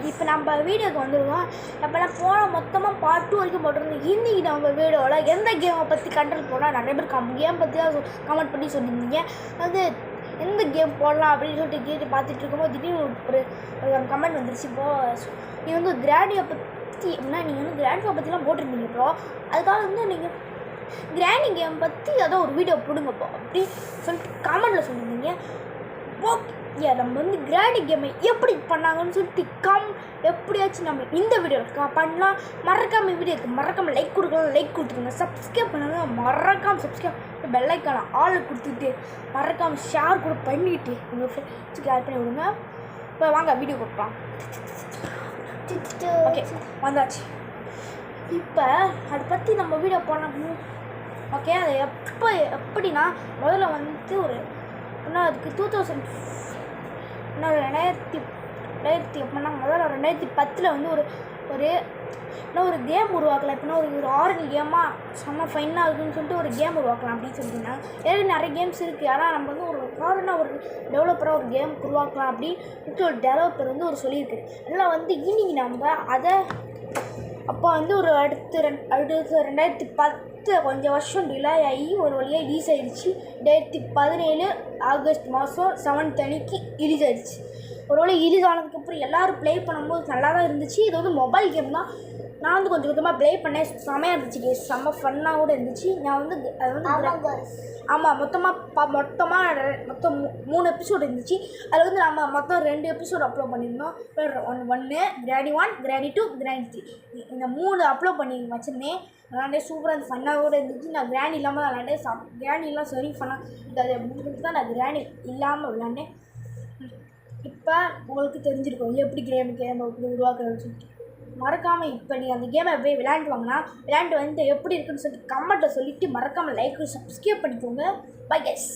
இப்போ நம்ம வீடியோக்கு வந்துடுவோம். அப்போல்லாம் போனால் மொத்தமாக பார்ட் 2 வரைக்கும் போட்டிருந்தோம். இன்றைக்கி நம்ம வீடியோவில் எந்த கேமை பற்றி கண்ட்ரோல் போனால் நிறைய பேர் கேம் பற்றி தான் கமெண்ட் பண்ணி சொல்லியிருந்தீங்க. வந்து எந்த கேம் போடலாம் அப்படின்னு சொல்லிட்டு கேட்டு பார்த்துட்டு இருக்கும்போது திடீர்னு ஒரு கமெண்ட் வந்துருச்சு. இப்போது நீங்கள் வந்து கிராண்டியை பற்றி என்ன நீங்கள் வந்து கிராண்டியை பற்றிலாம் போட்டிருந்தீங்க. இப்போ அதுக்காக வந்து நீங்கள் கிராண்டி கேம் பற்றி ஏதோ ஒரு வீடியோ போடுங்கப்போ அப்படி சொல்லிட்டு கமெண்டில் சொல்லியிருந்தீங்க. ஓகே, நம்ம வந்து கிராண்டி கேமை எப்படி பண்ணாங்கன்னு சொல்லிட்டு எப்படியாச்சும் நம்ம இந்த வீடியோவில் பண்ணலாம். மறக்காமல் வீடியோக்கு மறக்காமல் லைக் கொடுக்கலாம், லைக் கொடுத்துருங்க. சப்ஸ்கிரைப் பண்ணுங்க, மறக்காமல் சப்ஸ்கிரைப் பெல் ஐக்கான ஆள் கொடுத்துட்டு மறக்காமல் ஷேர் கூட பண்ணிவிட்டு உங்கள் ஃப்ரெண்ட்ஸுக்கு ஆட் பண்ணி விடுங்க. இப்போ வாங்க வீடியோ கொடுப்போம். ஓகே, வந்தாச்சு. இப்போ அதை பற்றி நம்ம வீடியோ பண்ணணும். ஓகே, அது எப்படின்னா முதல்ல வந்து அதுக்கு 2000 எப்படின்னா முதல்ல 2010 வந்து ஒரு கேம் உருவாக்கலாம். எப்படின்னா ஒரு ஆரஞ்சு கேமாக செம்ம ஃபைனாக இருக்குதுன்னு சொல்லிட்டு ஒரு கேம் உருவாக்கலாம் அப்படின்னு சொல்லிட்டுருந்தாங்க. ஏன்னா நிறைய கேம்ஸ் இருக்குது, ஆனால் நம்ம வந்து ஒரு டெவலப்பராக ஒரு கேம் உருவாக்கலாம் அப்படின்னு ஒரு டெவலப்பர் வந்து சொல்லியிருக்கு. அதனால் வந்து இன்னைக்கு நம்ம அதை அப்போ வந்து அடுத்து 2010 கொஞ்சம் வருஷம் டிலே ஆகி ஒரு வழியாக ரிலீஸ் ஆகிடுச்சு. 2017 ஆகஸ்ட் மாதம் 7th அன்னைக்கு ரிலீஸ் ஆகிடுச்சு. ஒரு வேளை ரிலீஸ் ஆனதுக்கப்புறம் எல்லோரும் ப்ளே பண்ணும்போது நல்லா தான் இருந்துச்சு. இது வந்து மொபைல் கேம் தான். நான் வந்து கொஞ்சம் கொஞ்சமாக ப்ளே பண்ணேன், செம்மையாக இருந்துச்சு, செம்ம ஃபன்னாக கூட இருந்துச்சு. நான் வந்து அது வந்து ஆமாம் மொத்தம் 3 எபிசோடு இருந்துச்சு. அதில் வந்து நம்ம மொத்தம் 2 எபிசோடு அப்லோட் பண்ணியிருந்தோம். ஒன்று கிராண்டி 1, கிராண்டி 2, கிராண்டி 3 இந்த 3 அப்லோட் பண்ணி வச்சுருந்தேன். விளாண்டே சூப்பராக இருந்துச்சு, ஃபன்னாக கூட இருந்துச்சு. நான் கிராண்டி இல்லாமல் தான் விளாண்டேன். கிராண்டிலாம் சரி ஃபன்னாக அதை முடிஞ்சு தான் நான் கிராண்டி இல்லாமல் விளாண்டேன். இப்போ உங்களுக்கு தெரிஞ்சிருக்கும் எப்படி கேம் எப்படி உருவாக்குறதுன்னு சொல்லிட்டு. மறக்காமல் இப்போ நீங்கள் அந்த கேமை போய் விளையாண்டு வந்து எப்படி இருக்குன்னு சொல்லிட்டு கமெண்ட்டில் சொல்லிவிட்டு மறக்காமல் லைக் சப்ஸ்கிரைப் பண்ணிக்கோங்க. Bye guys.